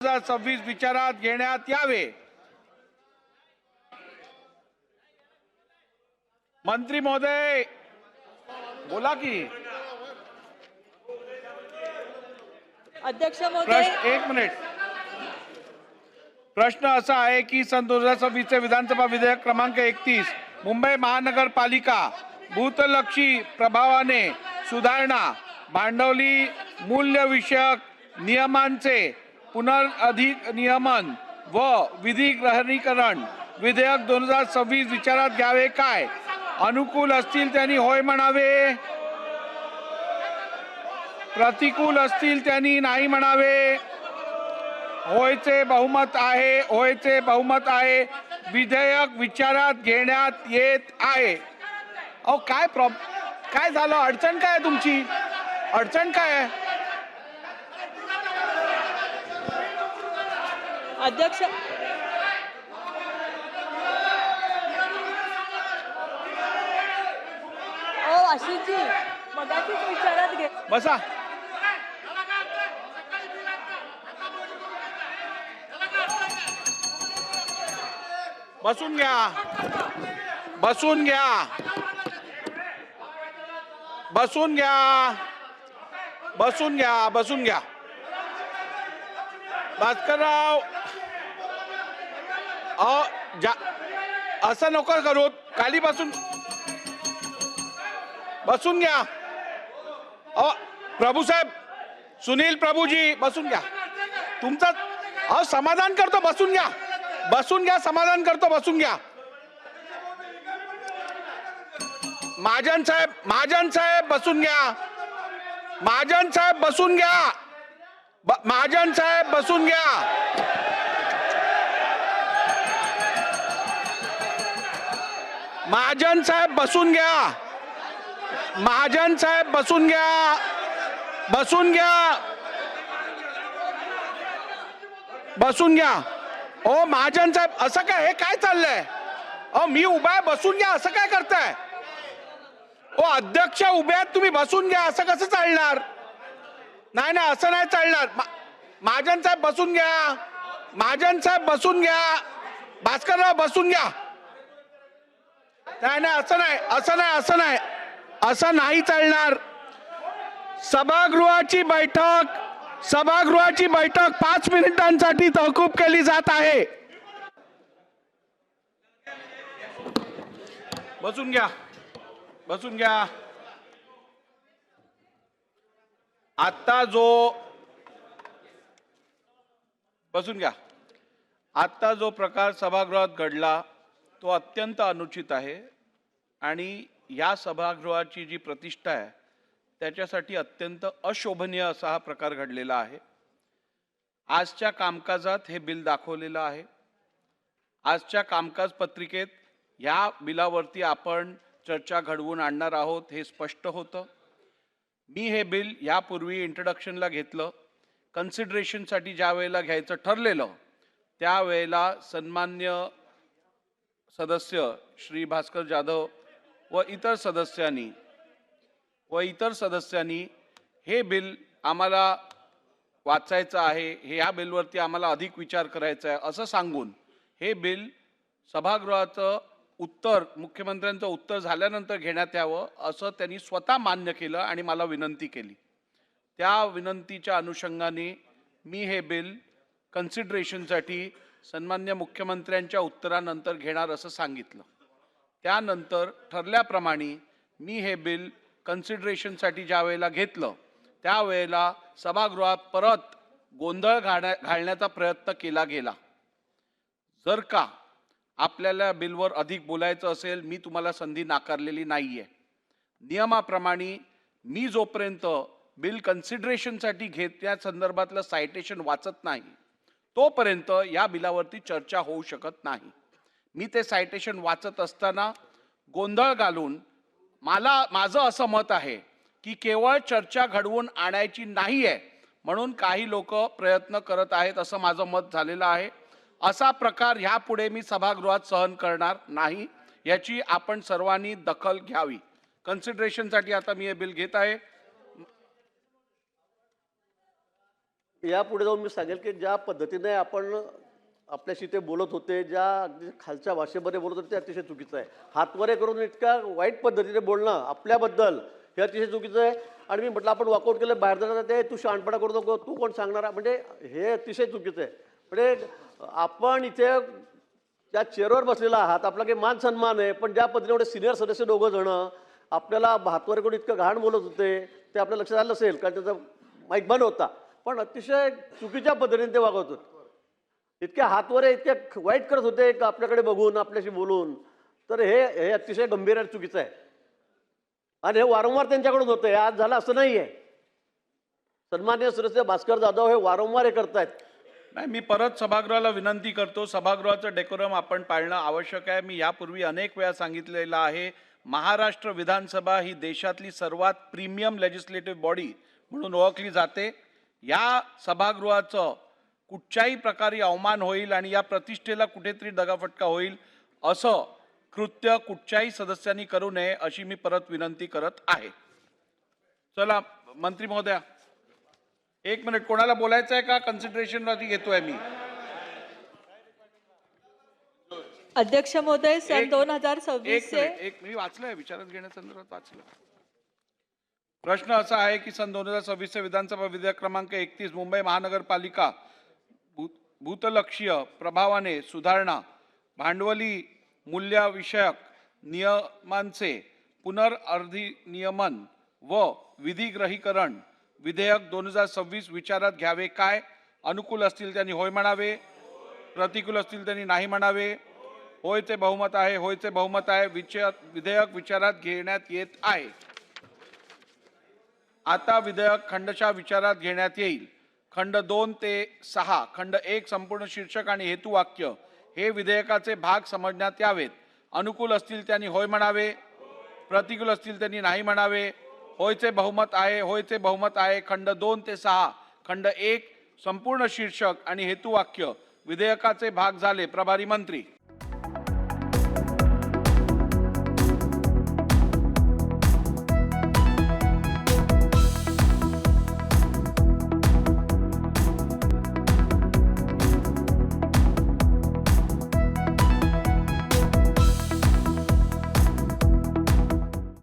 2026 विचारात घेण्यात यावे। मंत्री महोदय बोला की। अध्यक्ष महोदय, एक मिनिट। प्रश्न असा आहे की सन 2026 चे विधानसभा विधेयक क्रमांक 31 मुंबई महानगरपालिका भूतलक्षी प्रभावाने सुधारणा भांडवली मूल्यविषयक नियमांचे पुनर्अधिनियमन व विधिग्रहणीकरण विधेयक 2026 विचारात घ्यावे काय? अनुकूल असतील त्यांनी होय म्हणावे, प्रतिकूल असतील त्यांनी नाही म्हणावे। होयचे बहुमत आहे, होयचे बहुमत आहे। विधेयक विचारात घेण्यात येत आहे। अहो काय झालं? अडचण काय आहे तुमची? अडचण काय आहे? अध्यक्ष आशिषजी मगाशीच विचारात घे। बसा। बसून घ्या, बसून घ्या, बसून घ्या, बसून घ्या, बसून घ्या। भास्करराव असं नको करू, खाली बसून बसून घ्या। प्रभू साहेब, सुनील प्रभूजी बसून घ्या। तुमचं समाधान करतो, बसून घ्या, बसून घ्या, समाधान करतो, बसून घ्या। महाजन साहेब, महाजन साहेब बसून घ्या, महाजन साहेब बसून घ्या, महाजन साहेब बसून घ्या, महाजन साहेब बसून घ्या, महाजन साहेब बसून घ्या, बसून घ्या, बसून घ्या। ओ महाजन साहेब, असं काय? हे काय चाललंय? मी उभा आहे, बसून घ्या, असं काय करताय? ओ अध्यक्ष उभे आहेत, तुम्ही बसून घ्या, असं कसं चालणार? नाही नाही, असं नाही चालणार। महाजन साहेब बसून घ्या, महाजन साहेब बसून घ्या, भास्करराव बसून घ्या। नाही नाही, असं नाही, असं नाही, असं नाही, असं नाही चालणार। सभागृहाची बैठक 5 मिनिटांसाठी तहकूब केली जात आहे। बसून घ्या, बसून घ्या। बसून घ्या। आता जो प्रकार सभागृहात घडला तो अत्यंत अनुचित आहे आणि या सभागृहाची जी प्रतिष्ठा आहे त्याच्यासाठी अत्यंत अशोभनीय असा हा प्रकार घडलेला आहे। आजच्या कामकाजात हे बिल दाखवलेलं आहे। आजच्या कामकाज पत्रिकेत या बिलावरती आपण चर्चा घडवून आणणार आहोत हे स्पष्ट होतं। मी हे बिल यापूर्वी इंट्रोडक्शनला घेतलं, कन्सिडरेशनसाठी ज्या वेळेला घ्यायचं ठरलेलं त्यावेळेला सन्मान्य सदस्य श्री भास्कर जाधव व इतर सदस्यांनी हे बिल आम्हाला वाचायचं आहे, हे या बिलवरती आम्हाला अधिक विचार करायचा आहे असं सांगून हे बिल सभागृहाचं उत्तर, मुख्यमंत्र्यांचं उत्तर झाल्यानंतर घेण्यात यावं असं त्यांनी स्वतः मान्य केलं आणि मला विनंती केली। त्या विनंतीच्या अनुषंगाने मी हे बिल कन्सिडरेशनसाठी सन्मान्य मुख्यमंत्र्यांच्या उत्तरानंतर घेणार असं सांगितलं। त्यानंतर ठरल्याप्रमाणे मी हे बिल कन्सिडरेशनसाठी ज्या वेळेला घेतलं त्यावेळेला सभागृहात परत गोंधळ घालण्याचा प्रयत्न केला गेला। जर का आपल्याला बिलवर अधिक बोलायचं असेल, मी तुम्हाला संधी नाकारलेली नाहीये। नियमाप्रमाणे मी जोपर्यंत बिल कन्सिडरेशनसाठी घेतल्या संदर्भातलं सायटेशन वाचत नाही तोपर्यंत या बिलावरती चर्चा होऊ शकत नाही। मी ते सायटेशन वाचत असताना गोंधळ घालून माझं असं मत आहे की केवळ चर्चा घडवून आणायची नाहीये म्हणून काही लोक प्रयत्न करत आहेत असं माझं मत झालेलं आहे। असा प्रकार यापुढे मी सभागृहात सहन करणार नाही, याची आपण सर्वांनी दखल घ्यावी। कन्सिडरेशनसाठी आता मी हे बिल घेत आहे। यापुढे जाऊन मी सांगेल की ज्या पद्धतीने आपण आपल्याशी ते बोलत होते, ज्या अगदी खालच्या भाषेमध्ये बोलत होते, ते अतिशय चुकीचं आहे. हातवरे करून इतक्या वाईट पद्धतीने बोलणं आपल्याबद्दल हे अतिशय चुकीचं आहे. आणि मी म्हटलं आपण वॉकआउट केलं, बाहेर जाणार ते तू शहाणपणा करू नको, तू कोण सांगणार, म्हणजे हे अतिशय चुकीचं आहे. म्हणजे आपण इथे त्या चेअरवर बसलेला आहात, आपला काही मान सन्मान आहे, पण ज्या पद्धतीने एवढे सिनियर सदस्य दोघं जण आपल्याला हातवरे करून इतकं घाण बोलत होते, ते आपल्या लक्षात आलं असेल, कारण त्याचा माईक बंद होता, पण अतिशय चुकीच्या पद्धतीने ते वागत होते. इतके हातवरे इतके वाईट करत होते का आपल्याकडे बघून, आपल्याशी बोलून. तर हे अतिशय गंभीर आणि चुकीचं आहे. आणि हे वारंवार त्यांच्याकडून होतं, हे आज झालं असं नाही आहे. सन्माननीय सदस्य भास्कर जाधव हे वारंवार हे करतायत. नाही, मी परत सभागृहाला विनंती करतो, सभागृहाचं डेकोरम आपण पाळणं आवश्यक आहे. मी यापूर्वी अनेक वेळा सांगितलेलं आहे, महाराष्ट्र विधानसभा ही देशातली सर्वात प्रीमियम लेजिस्लेटिव्ह बॉडी म्हणून ओळखली जाते. या सभागृहाचं कुठच्याही प्रकारे अवमान होईल आणि या प्रतिष्ठेला कुठेतरी दगाफटका होईल असं कृत्य कुठच्याही सदस्यांनी करू नये अशी मी परत विनंती करत आहे. चला मंत्री महोदया, 1 मिनिट, कोणाला बोलायचं आहे का? कन्सिडरेशनवरती घेतोय मी. अध्यक्ष महोदय, सन एक 2026 चे एक मी वाचलंय, विचारात घेण्यासंदर्भात वाचलं. प्रश्न असा आहे की सन 2026 विधानसभा विधेयक क्रमांक 31 मुंबई महानगरपालिका भूतलक्षीय प्रभावाने सुधारणा भांडवली मूल्याविषयक नियमांचे पुनर्अधिनियमन व विधिग्रहीकरण विधेयक 2026 विचारात घ्यावे काय? अनुकूल असतील त्यांनी होय म्हणावे, प्रतिकूल असतील त्यांनी नाही म्हणावे. होयचे बहुमत आहे, होयचे बहुमत आहे. विधेयक विचारात घेण्यात येत आहे. आता विधेयक खंडशः विचारात घेण्यात येईल. खंड 2 ते 6, खंड 1 संपूर्ण शीर्षक आणि हेतुवाक्य हे विधेयकाचे भाग समजण्यात यावेत. अनुकूल असतील त्यांनी होय म्हणावे, प्रतिकूल असतील त्यांनी नाही म्हणावे. होयचे बहुमत आहे, होयचे बहुमत आहे. खंड 2 ते 6, खंड 1 संपूर्ण शीर्षक आणि हेतुवाक्य विधेयकाचे भाग झाले. प्रभारी मंत्री.